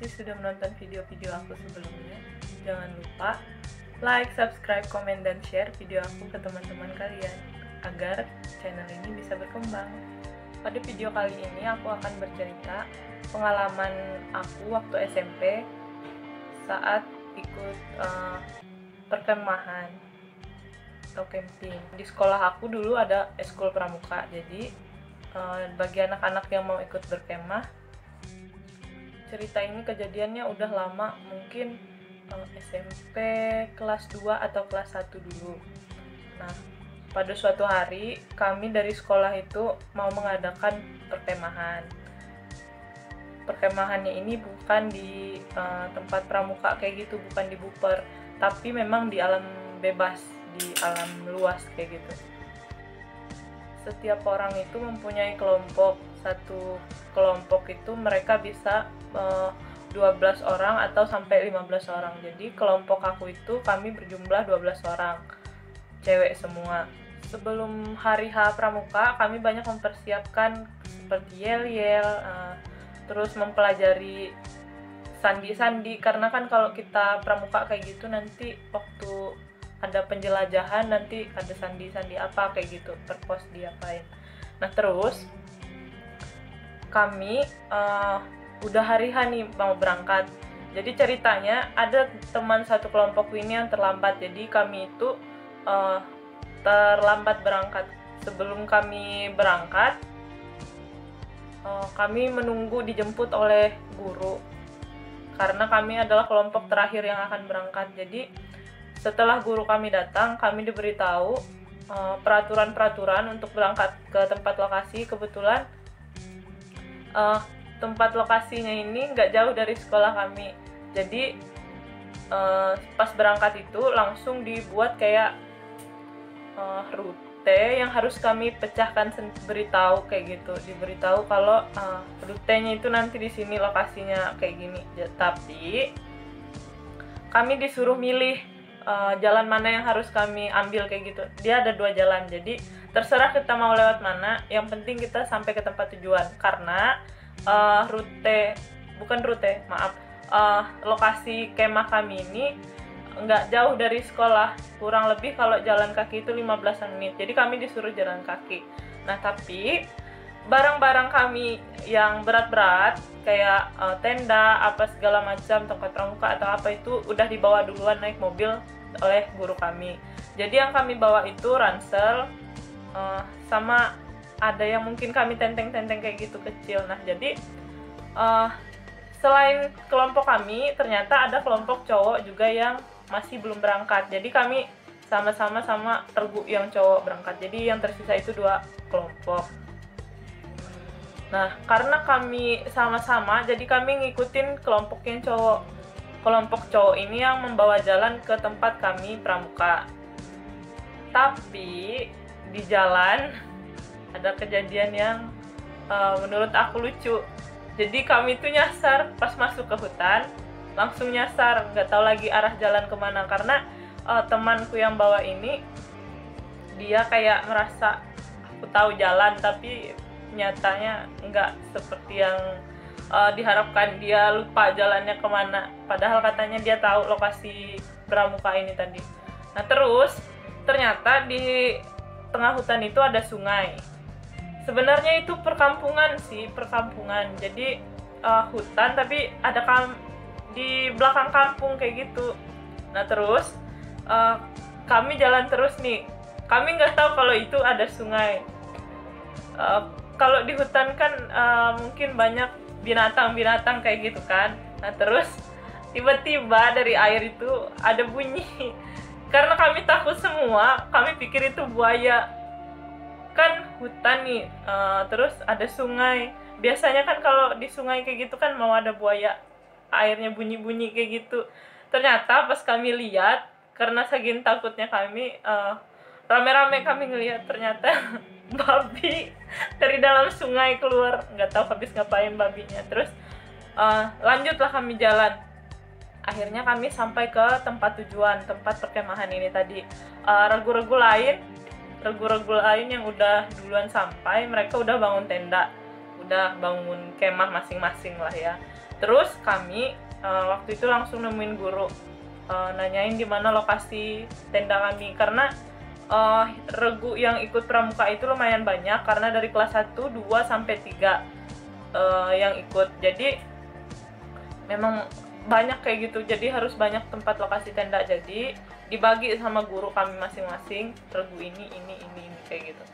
kasih sudah menonton video-video aku sebelumnya. Jangan lupa like, subscribe, komen, dan share video aku ke teman-teman kalian agar channel ini bisa berkembang. Pada video kali ini aku akan bercerita pengalaman aku waktu SMP saat ikut perkemahan atau camping. Di sekolah aku dulu ada eskul pramuka, jadi bagi anak-anak yang mau ikut berkemah, cerita ini kejadiannya udah lama, mungkin SMP kelas 2 atau kelas 1 dulu. Nah, pada suatu hari kami dari sekolah itu mau mengadakan perkemahan. Perkemahannya ini bukan di tempat pramuka kayak gitu, bukan di buper, tapi memang di alam bebas, di alam luas kayak gitu. Setiap orang itu mempunyai kelompok. Satu kelompok itu mereka bisa 12 orang atau sampai 15 orang. Jadi kelompok aku itu kami berjumlah 12 orang, cewek semua. Sebelum hari H pramuka kami banyak mempersiapkan seperti yel-yel, terus mempelajari sandi-sandi, karena kan kalau kita pramuka kayak gitu nanti waktu ada penjelajahan nanti ada sandi-sandi apa kayak gitu, perpos diapain. Nah terus kami udah hari H nih mau berangkat. Jadi ceritanya ada teman satu kelompok ini yang terlambat, jadi kami itu terlambat berangkat. Sebelum kami berangkat, kami menunggu dijemput oleh guru karena kami adalah kelompok terakhir yang akan berangkat. Jadi setelah guru kami datang, kami diberitahu peraturan-peraturan untuk berangkat ke tempat lokasi. Kebetulan tempat lokasinya ini nggak jauh dari sekolah kami. Jadi pas berangkat itu langsung dibuat kayak rute yang harus kami pecahkan, beritahu kayak gitu. Diberitahu kalau rutenya itu nanti di sini lokasinya kayak gini. Tapi kami disuruh milih jalan mana yang harus kami ambil kayak gitu. Dia ada 2 jalan, jadi terserah kita mau lewat mana, yang penting kita sampai ke tempat tujuan. Karena lokasi kemah kami ini nggak jauh dari sekolah, kurang lebih kalau jalan kaki itu 15 menit, jadi kami disuruh jalan kaki. Nah tapi barang-barang kami yang berat-berat kayak tenda apa segala macam, tongkat pramuka atau apa itu udah dibawa duluan naik mobil oleh guru kami. Jadi yang kami bawa itu ransel, sama ada yang mungkin kami tenteng-tenteng kayak gitu kecil. Nah jadi selain kelompok kami, ternyata ada kelompok cowok juga yang masih belum berangkat. Jadi kami sama-sama sama regu yang cowok berangkat. Jadi yang tersisa itu 2 kelompok. Nah, karena kami sama-sama, jadi kami ngikutin kelompok yang cowok. Kelompok cowok ini yang membawa jalan ke tempat kami pramuka. Tapi di jalan ada kejadian yang menurut aku lucu. Jadi kami tuh nyasar pas masuk ke hutan, langsung nyasar, nggak tahu lagi arah jalan kemana. Karena temanku yang bawa ini, dia kayak merasa aku tahu jalan, tapi nyatanya nggak seperti yang diharapkan. Dia lupa jalannya kemana, padahal katanya dia tahu lokasi pramuka ini tadi. Nah terus ternyata di tengah hutan itu ada sungai. Sebenarnya itu perkampungan sih, perkampungan. Jadi hutan tapi ada di belakang kampung kayak gitu. Nah terus kami jalan terus nih, kami nggak tahu kalau itu ada sungai. Kalau di hutan kan mungkin banyak binatang-binatang kayak gitu kan. Nah terus tiba-tiba dari air itu ada bunyi. Karena kami takut semua, kami pikir itu buaya. Kan hutan nih, terus ada sungai. Biasanya kan kalau di sungai kayak gitu kan mau ada buaya, airnya bunyi-bunyi kayak gitu. Ternyata pas kami lihat, karena saking takutnya kami, rame-rame kami ngelihat, ternyata babi dari dalam sungai keluar. Nggak tahu habis ngapain babinya. Terus lanjutlah kami jalan. Akhirnya kami sampai ke tempat tujuan, tempat perkemahan ini tadi. Regu-regu lain yang udah duluan sampai, mereka udah bangun tenda, udah bangun kemah masing-masing lah ya. Terus kami waktu itu langsung nemuin guru, nanyain di mana lokasi tenda kami, karena regu yang ikut pramuka itu lumayan banyak, karena dari kelas 1, 2, sampai 3 yang ikut. Jadi memang banyak kayak gitu, jadi harus banyak tempat lokasi tenda. Jadi dibagi sama guru kami masing-masing, regu ini kayak gitu.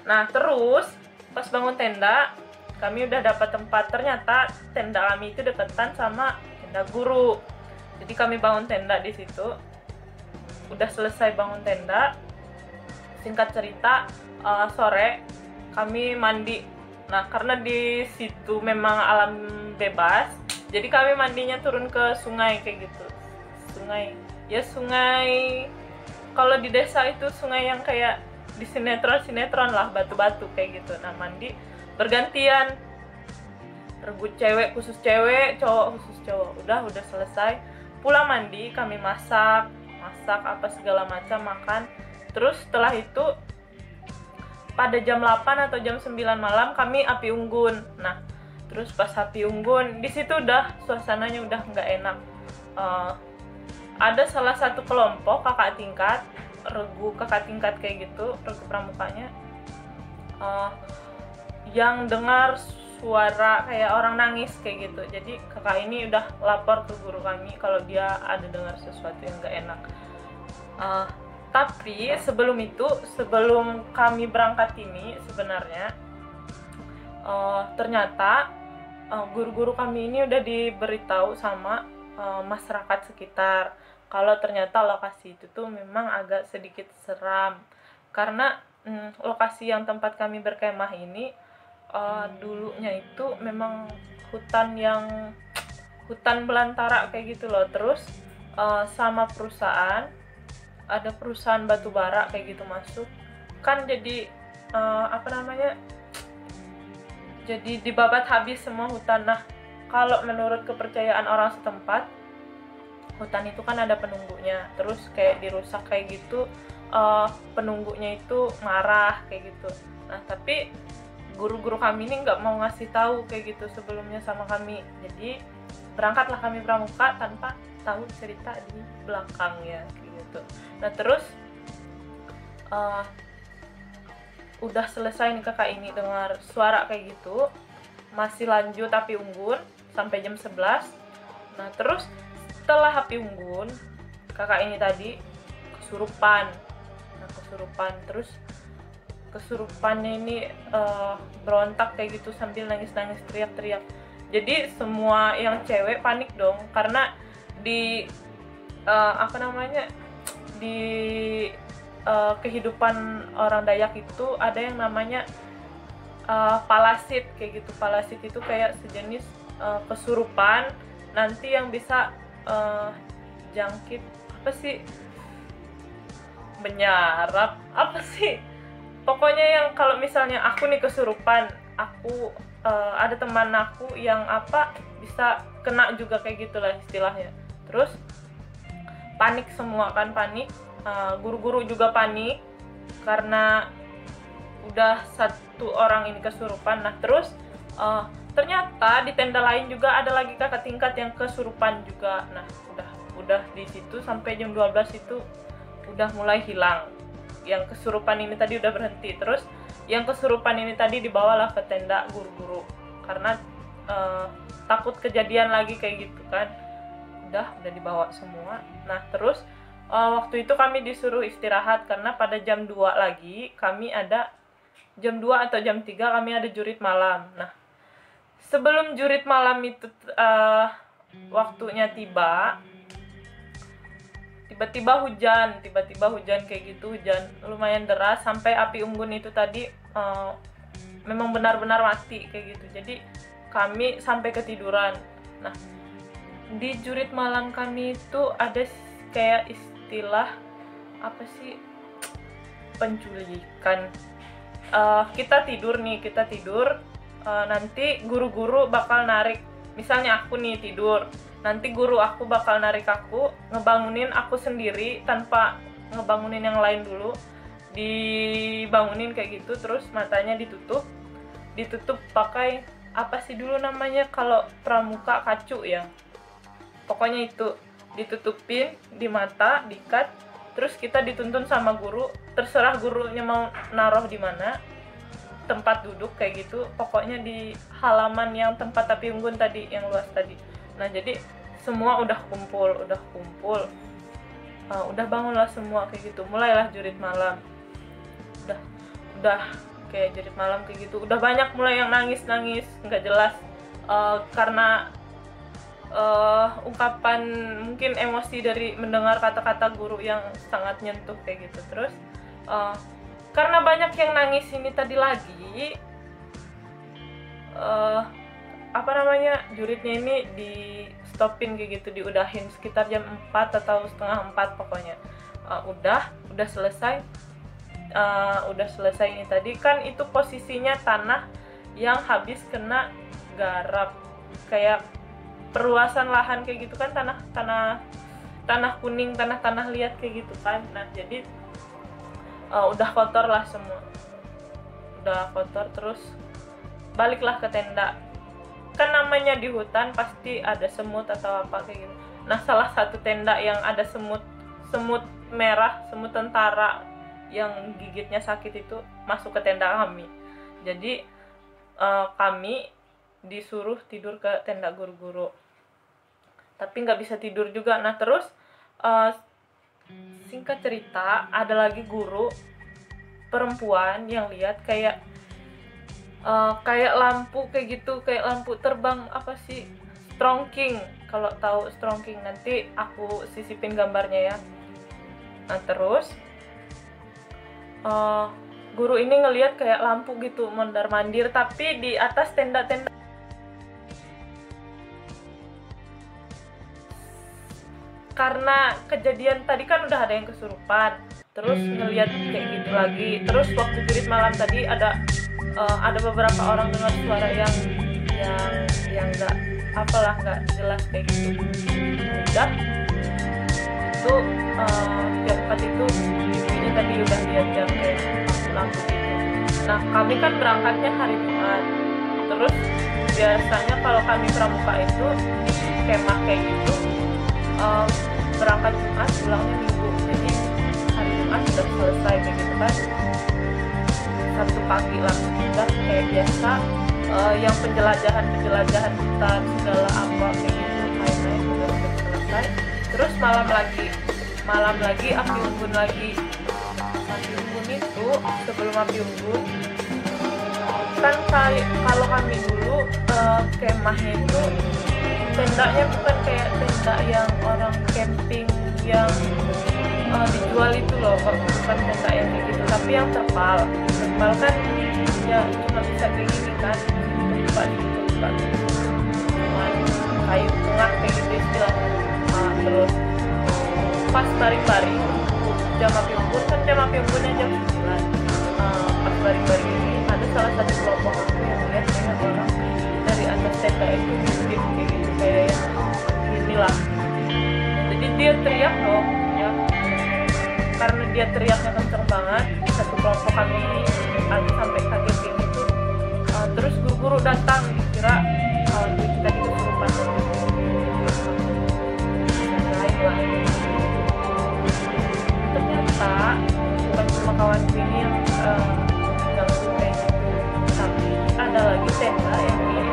Nah terus pas bangun tenda, kami udah dapat tempat. Ternyata tenda kami itu deketan sama tenda guru. Jadi kami bangun tenda di situ. Udah selesai bangun tenda, singkat cerita sore kami mandi. Nah karena di situ memang alam bebas, jadi kami mandinya turun ke sungai kayak gitu. Sungai kalau di desa itu sungai yang kayak di sinetron lah, batu-batu kayak gitu. Nah mandi bergantian, regu cewek khusus cewek, cowok khusus cowok. Udah selesai, pulang mandi kami masak apa segala macam, makan. Terus setelah itu pada jam 8 atau jam 9 malam kami api unggun. Nah terus pas api unggun di situ udah suasananya udah nggak enak. Ada salah satu kelompok kakak tingkat, regu kakak tingkat kayak gitu, regu pramukanya, yang dengar suara kayak orang nangis kayak gitu. Jadi kakak ini udah lapor ke guru kami kalau dia ada dengar sesuatu yang nggak enak. Tapi sebelum kami berangkat ini sebenarnya ternyata guru-guru kami ini udah diberitahu sama masyarakat sekitar kalau ternyata lokasi itu tuh memang agak sedikit seram, karena lokasi yang tempat kami berkemah ini dulunya itu memang hutan belantara kayak gitu loh. Terus sama ada perusahaan batu bara kayak gitu masuk kan, jadi jadi dibabat habis semua hutan. Nah kalau menurut kepercayaan orang setempat, hutan itu kan ada penunggunya, terus kayak dirusak kayak gitu, penunggunya itu marah kayak gitu. Nah tapi guru-guru kami ini nggak mau ngasih tahu kayak gitu sebelumnya sama kami. Jadi berangkatlah kami pramuka tanpa tahu cerita di belakangnya kayak gitu. Nah terus udah selesai nih kakak ini dengar suara kayak gitu, masih lanjut api unggun sampai jam 11. Nah terus setelah api unggun, kakak ini tadi kesurupan. Terus kesurupannya ini berontak kayak gitu sambil nangis-nangis, teriak-teriak. Jadi semua yang cewek panik dong, karena di kehidupan orang Dayak itu ada yang namanya palasit kayak gitu. Palasit itu kayak sejenis kesurupan nanti yang bisa jangkit benyarap pokoknya yang kalau misalnya aku nih kesurupan, aku ada teman aku yang bisa kena juga kayak gitulah istilahnya. Terus panik semua kan, guru-guru juga panik karena udah satu orang ini kesurupan. Nah terus ternyata di tenda lain juga ada lagi kakak tingkat yang kesurupan juga. Nah udah di situ sampai jam 12 itu udah mulai hilang. Yang kesurupan ini tadi udah berhenti. Terus yang kesurupan ini tadi dibawalah ke tenda guru-guru karena takut kejadian lagi kayak gitu kan. Udah dibawa semua. Nah terus waktu itu kami disuruh istirahat karena pada jam 2 lagi kami ada, jam 2 atau jam 3 kami ada jurit malam. Nah sebelum jurit malam itu waktunya tiba-tiba hujan kayak gitu, hujan lumayan deras sampai api unggun itu tadi memang benar-benar mati kayak gitu. Jadi kami sampai ketiduran. Nah di jurit malam kami itu ada kayak istilah penculikan. Kita tidur nanti guru-guru bakal narik, misalnya aku nih tidur, nanti guru aku bakal narik aku, ngebangunin aku sendiri tanpa ngebangunin yang lain dulu, dibangunin kayak gitu. Terus matanya ditutup pakai apa sih dulu namanya kalau pramuka, kacu ya, pokoknya itu ditutupin di mata, diikat, terus kita dituntun sama guru, terserah gurunya mau naruh di mana tempat duduk kayak gitu, pokoknya di halaman yang tempat api unggun tadi, yang luas tadi. Nah jadi semua udah kumpul, udah bangunlah semua kayak gitu, mulailah jurit malam, udah kayak jurit malam kayak gitu, udah banyak mulai yang nangis nggak jelas, karena ungkapan mungkin emosi dari mendengar kata-kata guru yang sangat nyentuh kayak gitu. Terus karena banyak yang nangis ini tadi lagi, juritnya ini di stopin kayak gitu, diudahin sekitar jam 4 atau setengah 4 pokoknya. Udah selesai. Udah selesai ini tadi kan, itu posisinya tanah yang habis kena garap, kayak perluasan lahan kayak gitu kan, tanah kuning, tanah liat kayak gitu kan. Nah jadi udah kotor lah semua, udah kotor. Terus baliklah ke tenda, kan namanya di hutan pasti ada semut atau apa kayak gitu. Nah salah satu tenda yang ada semut merah, semut tentara yang gigitnya sakit itu masuk ke tenda kami. Jadi kami disuruh tidur ke tenda guru-guru, tapi nggak bisa tidur juga. Nah terus singkat cerita, ada lagi guru perempuan yang lihat kayak lampu kayak gitu, kayak lampu terbang, apa sih, strongking. Kalau tahu strongking nanti aku sisipin gambarnya ya. Nah terus guru ini ngelihat kayak lampu gitu mondar-mandir, tapi di atas tenda-tenda. Karena kejadian tadi kan udah ada yang kesurupan, terus ngelihat kayak gitu lagi. Terus waktu jurit malam tadi ada beberapa orang dengar suara yang nggak jelas kayak gitu. Udah itu tempat itu ini tadi udah lihat jam kayak lampu gitu. Nah kami kan berangkatnya hari Jumat, terus biasanya kalau kami pramuka itu kemah kayak gitu, berangkat Jumat pulangnya Minggu. Jadi hari Jumat sudah selesai kayak gitu kan, Sabtu pagi lah udah kayak biasa, yang penjelajahan hutan segala apa kayak gitu, main-main udah selesai. Terus malam lagi api unggun lagi. Api unggun itu, sebelum api unggun kan kalau kami dulu kemahnya itu tendanya bukan kayak tenda yang orang camping yang dijual itu loh, bukan tenda yang kayak gitu, tapi yang terpal kan ya cuma bisa kayak gini kan, buka cuman kayu tengah kayak gitu istilahnya. Terus pas baring-baring jam api unggun kan, jam api unggunnya jam 9, pas baring-baring ini ada salah satu kelompok aku yang lihat kayak orang dari atas tenda itu bikin kayak gitu, kayak yang inilah. Jadi dia teriak dong ya, karena dia teriaknya kenceng banget, satu kelompok kami ada sampai kaget kayak gitu. Terus guru-guru datang, dikira kita di kesurupan lain lah. Ternyata bukan cuma kawanku ini yang ganggu kayak gitu, tapi ada lagi tenda yang ini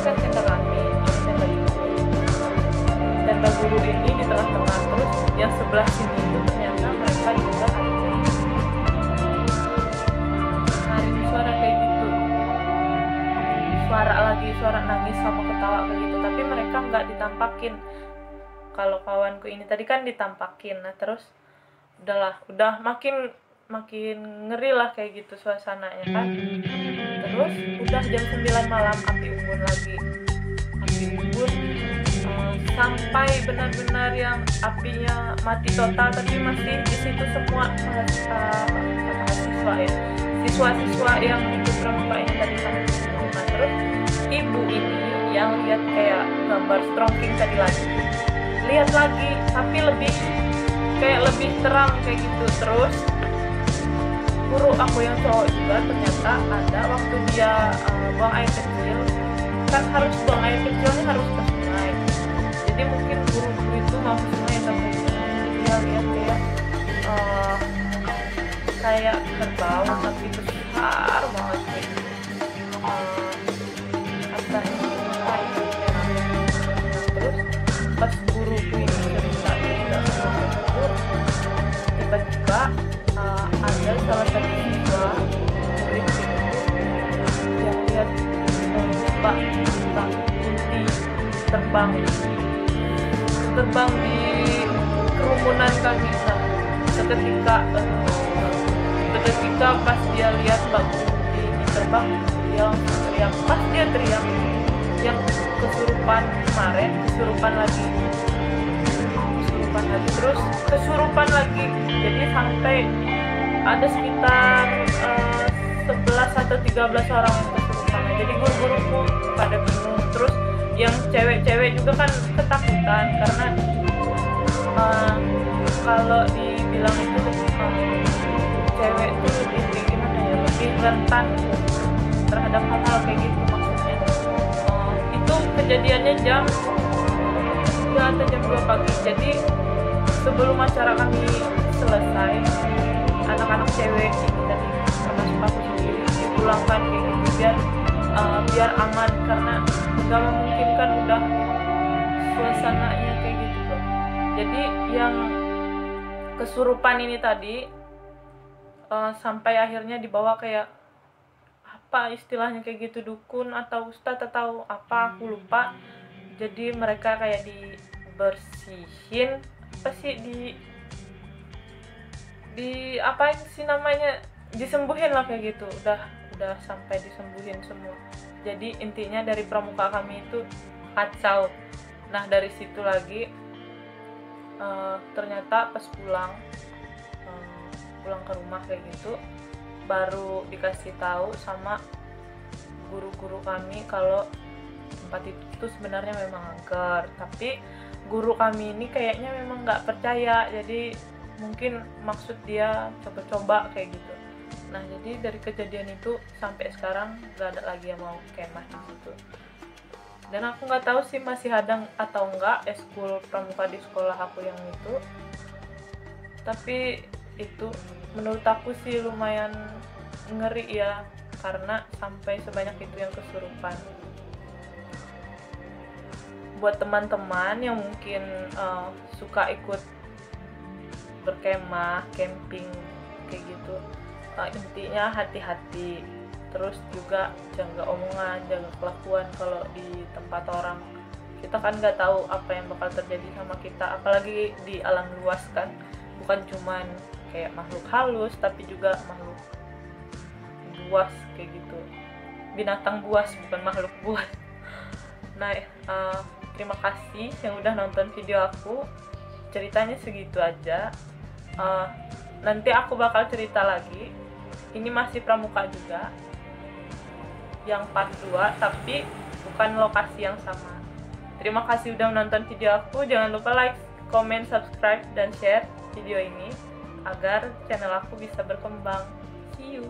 kan tenda kami, tenda guru ini di tengah-tengah. Terus yang sebelah sini itu ternyata mereka juga hari suara kayak gitu, suara nangis sama ketawa kayak gitu, tapi mereka nggak ditampakin. Kalau kawanku ini tadi kan ditampakin. Nah terus udah makin ngeri lah kayak gitu suasananya kan. Terus udah jam 9 malam api unggun lagi. Api unggun sampai benar-benar yang apinya mati total, tapi masih di situ semua siswa yang ikut pramuka ini tadi kan. Nah terus ibu ini yang lihat kayak gambar strongking tadi lagi, lihat lagi tapi lebih terang kayak gitu. Terus guru aku yang cowok juga ternyata ada waktu dia buang air kecil, kan harus buang air kecilnya harus ke sungai. Jadi mungkin guru itu mau ke sungai atau ke sungai, jadi dia lihat kayak kerbau tapi besar banget kayak gitu. Terus pas guruku ini cerita tiba-tiba ada salah satu siswa murid itu yang lihat Mbak Kunti terbang di kerumunan kami. Nah, seketika pas dia lihat Mbak Kunti terbang, dia langsung teriak. Pas dia teriak, yang kesurupan kemarin kesurupan lagi, terus kesurupan lagi. Jadi sampai ada sekitar 11 atau 13 orang yang kesurupan. Jadi guru-guruku pada bingung. Terus yang cewek-cewek juga kan ketakutan karena kalau dibilang itu cewek itu lebih rentan terhadap hal-hal kayak gitu maksudnya. Itu kejadiannya jam 3 atau jam 2 pagi. Jadi sebelum acara kami selesai, anak-anak cewek ini tadi termasuk aku sendiri dipulangkan kayak gitu biar aman, karena nggak memungkinkan udah suasananya kayak gitu tuh. Jadi yang kesurupan ini tadi sampai akhirnya dibawa kayak apa istilahnya kayak gitu, dukun atau ustadz atau apa aku lupa. Jadi mereka kayak dibersihin apa sih, di apa sih namanya, disembuhin lah kayak gitu. Udah sampai disembuhin semua. Jadi intinya dari pramuka kami itu kacau. Nah dari situ lagi ternyata pas pulang ke rumah kayak gitu baru dikasih tahu sama guru-guru kami kalau tempat itu sebenarnya memang angker, tapi guru kami ini kayaknya memang nggak percaya, jadi mungkin maksud dia coba-coba kayak gitu. Nah jadi dari kejadian itu sampai sekarang nggak ada lagi yang mau kemah di situ. Dan aku nggak tahu sih masih ada atau enggak eskul pramuka di sekolah aku yang itu. Tapi itu menurut aku sih lumayan ngeri ya, karena sampai sebanyak itu yang kesurupan. Buat teman-teman yang mungkin suka ikut berkemah, camping kayak gitu, intinya hati-hati. Terus juga jaga omongan, jaga kelakuan kalau di tempat orang. Kita kan nggak tahu apa yang bakal terjadi sama kita, apalagi di alam luas kan, bukan cuman kayak makhluk halus tapi juga makhluk buas kayak gitu, binatang buas bukan makhluk buas. Nah terima kasih yang udah nonton video aku, ceritanya segitu aja. Nanti aku bakal cerita lagi, ini masih pramuka juga yang part 2 tapi bukan lokasi yang sama. Terima kasih udah menonton video aku, jangan lupa like, comment, subscribe, dan share video ini agar channel aku bisa berkembang. See you.